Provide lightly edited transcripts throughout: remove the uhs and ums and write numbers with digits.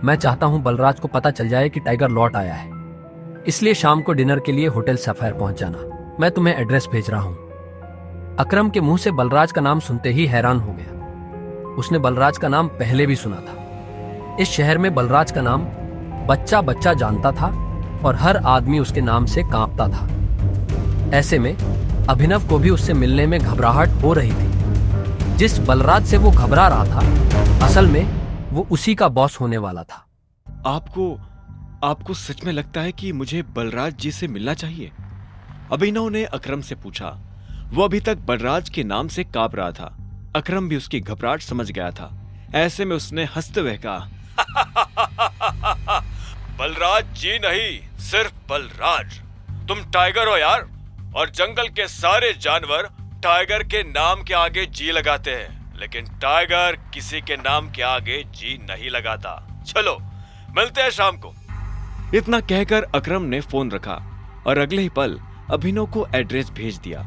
मैं चाहता हूँ बलराज को पता चल जाए कि टाइगर लौट आया है, इसलिए शाम को डिनर के लिए होटल सफायर पहुंच जाना। मैं तुम्हें एड्रेस भेज रहा हूँ। अकरम के मुंह से बलराज का नाम सुनते ही हैरान हो गया। उसने बलराज का नाम पहले भी सुना था। इस शहर में बलराज का नाम बच्चा बच्चा जानता था और हर आदमी उसके नाम से कांपता था। ऐसे में अभिनव को भी उससे मिलने में घबराहट हो रही थी। जिस बलराज से वो घबरा रहा था, असल में वो उसी का बॉस होने वाला था। आपको सच में लगता है कि मुझे बलराज जी से मिलना चाहिए? अभिनव ने अकरम से पूछा। वो अभी तक बलराज के नाम से कांप रहा था। अकरम भी उसकी घबराहट समझ गया था। ऐसे में उसने हंसते हुए कहा, बलराज जी नहीं, सिर्फ बलराज। तुम टाइगर हो यार, और जंगल के सारे जानवर टाइगर के नाम के आगे जी लगाते हैं, लेकिन टाइगर किसी के नाम के आगे जी नहीं लगाता। चलो मिलते हैं शाम को। इतना कहकर अकरम ने फोन रखा और अगले ही पल अभिनव को एड्रेस भेज दिया।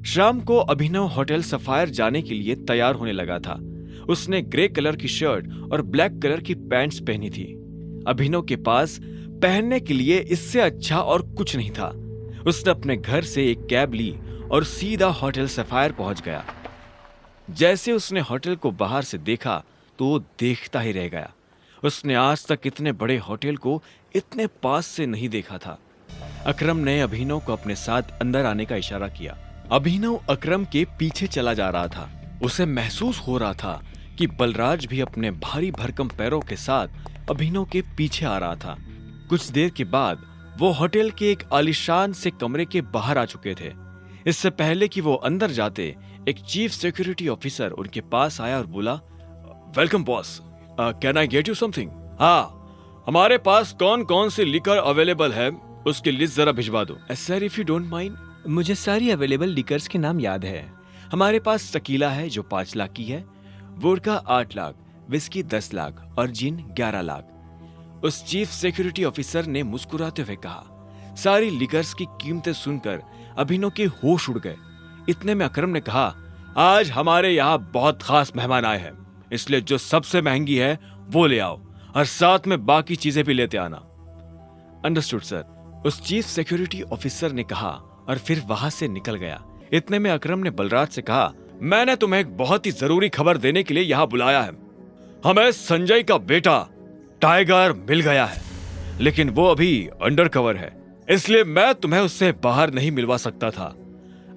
शाम को अभिनव होटल सफायर जाने के लिए तैयार होने लगा था। उसने ग्रे कलर की शर्ट और ब्लैक कलर की पैंट्स पहनी थी। अभिनव के पास पहनने के लिए इससे अच्छा और कुछ नहीं था। उसने अपने घर से एक कैब ली और सीधा होटल सफायर पहुंच गया। जैसे उसने होटल को बाहर से देखा तो वो देखता ही रह गया। उसने आज तक इतने बड़े होटल को इतने पास से नहीं देखा था। अकरम ने अभिनव को अपने साथ अंदर आने का इशारा किया। अभिनव अकरम के पीछे चला जा रहा था। उसे महसूस हो रहा था कि बलराज भी अपने भारी भरकम पैरों के साथ अभिनव के पीछे आ रहा था। कुछ देर के बाद वो होटल के एक आलीशान से कमरे के बाहर आ चुके थे। इससे पहले कि वो अंदर जाते, एक चीफ सिक्योरिटी ऑफिसर उनके पास आया और बोला, welcome boss, can I get you something? हाँ, हमारे पास कौन कौन सी लिकर अवेलेबल है उसकी लिस्ट जरा भिजवा दो। Sir if you don't mind, मुझे सारी अवेलेबल लिकर्स के नाम याद है। हमारे पास टकीला है जो 5 लाख की है, वोडका 8 लाख, विस्की 10 लाख और जिन 11 लाख। उस चीफ सिक्योरिटी ऑफिसर ने मुस्कुराते हुए कहा। सारी लिकर्स की कीमतें सुनकर अभिनव के होश उड़ गए। इतने में अकरम ने कहा, आज हमारे यहाँ बहुत खास मेहमान आए हैं, इसलिए जो सबसे महंगी है वो ले आओ और साथ में बाकी चीजें भी लेते आना। अंडरस्टूड सर, उस चीफ सिक्योरिटी ऑफिसर ने कहा और फिर वहां से निकल गया। इतने में अकरम ने बलराज से कहा, मैंने तुम्हें एक बहुत ही जरूरी खबर देने के लिए यहाँ बुलाया है। हमें संजय का बेटा टाइगर मिल गया है, लेकिन वो अभी अंडर कवर है, इसलिए मैं तुम्हें उससे बाहर नहीं मिलवा सकता था।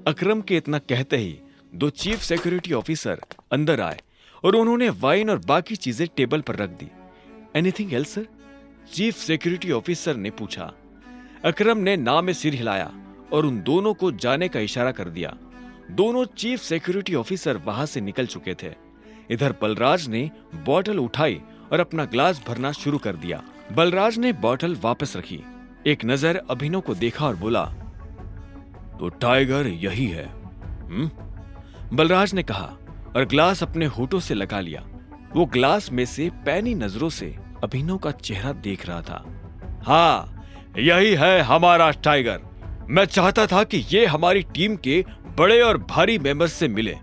अकरम के इतना कहते ही 2 चीफ सिक्योरिटी ऑफिसर अंदर आए और उन्होंने वाइन और बाकी चीजें टेबल पर रख दी। Anything else sir? Chief security officer ने पूछा। अकरम ने ना में सिर हिलाया और उन दोनों को जाने का इशारा कर दिया। दोनों चीफ सिक्योरिटी ऑफिसर वहां से निकल चुके थे। इधर बलराज ने बोतल उठाई और अपना ग्लास भरना शुरू कर दिया। बलराज ने बोतल वापस रखी, एक नजर अभिनव को देखा और बोला, तो टाइगर यही है? बलराज ने कहा और ग्लास अपने होठों से लगा लिया। वो ग्लास में से पैनी नजरों से अभिनव का चेहरा देख रहा था। हाँ, यही है हमारा टाइगर। मैं चाहता था कि ये हमारी टीम के बड़े और भारी मेंबर्स से मिले।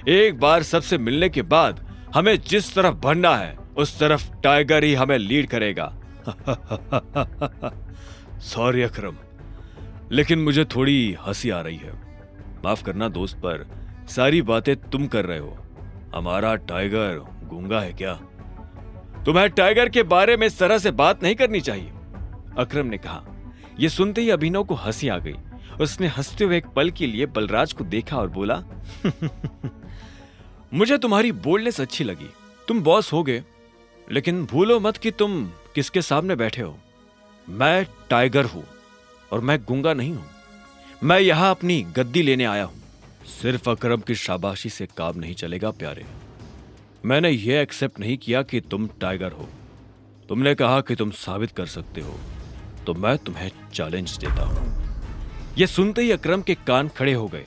एक बार सबसे मिलने के बाद हमें जिस तरफ बढ़ना है उस तरफ टाइगर ही हमें लीड करेगा। सॉरी अकरम, लेकिन मुझे थोड़ी हंसी आ रही है। माफ करना दोस्त, पर सारी बातें तुम कर रहे हो। हमारा टाइगर गूंगा है क्या? तुम्हें टाइगर के बारे में इस तरह से बात नहीं करनी चाहिए, अकरम ने कहा। यह सुनते ही अभिनव को हंसी आ गई। उसने हंसते हुए एक पल के लिए बलराज को देखा और बोला, मुझे तुम्हारी बोल्डनेस अच्छी लगी। तुम बॉस हो गए, लेकिन भूलो मत कि तुम किसके सामने बैठे हो। मैं टाइगर हूं और मैं गूंगा नहीं हूं। मैं यहां अपनी गद्दी लेने आया हूं। सिर्फ अकरम की शाबाशी से काम नहीं चलेगा प्यारे। मैंने यह एक्सेप्ट नहीं किया कि तुम टाइगर हो। तुमने कहा कि तुम साबित कर सकते हो, तो मैं तुम्हें चैलेंज देता हूं। यह सुनते ही अकरम के कान खड़े हो गए।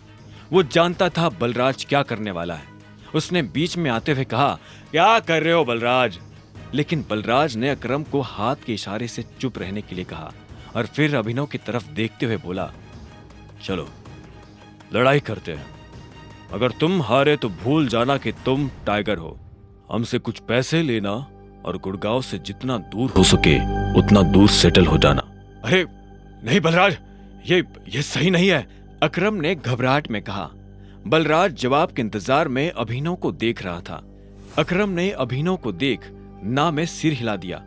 वो जानता था बलराज क्या करने वाला है। उसने बीच में आते हुए कहा, क्या कर रहे हो बलराज? लेकिन बलराज ने अकरम को हाथ के इशारे से चुप रहने के लिए कहा और फिर अभिनव की तरफ देखते हुए बोला, चलो लड़ाई करते हैं। अगर तुम हारे तो भूल जाना कि तुम टाइगर हो। हमसे कुछ पैसे लेना और गुड़गांव से जितना दूर हो सके उतना दूर सेटल हो जाना। अरे नहीं बलराज, ये सही नहीं है, अकरम ने घबराहट में कहा। बलराज जवाब के इंतजार में अभिनव को देख रहा था। अकरम ने अभिनव को देख ना में सिर हिला दिया।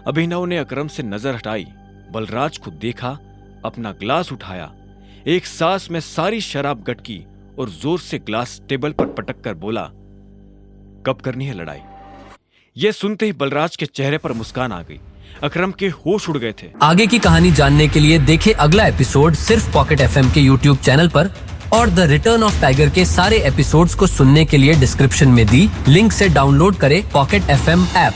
अभिनव ने अकरम से नजर हटाई, बलराज को देखा, अपना ग्लास उठाया, एक सांस में सारी शराब गटकी और जोर से ग्लास टेबल पर पटक कर बोला, कब करनी है लड़ाई? यह सुनते ही बलराज के चेहरे पर मुस्कान आ गई। अकरम के होश उड़ गए थे। आगे की कहानी जानने के लिए देखें अगला एपिसोड सिर्फ पॉकेट एफएम के यूट्यूब चैनल पर, और द रिटर्न ऑफ टाइगर के सारे एपिसोड्स को सुनने के लिए डिस्क्रिप्शन में दी लिंक से डाउनलोड करें पॉकेट एफएम ऐप।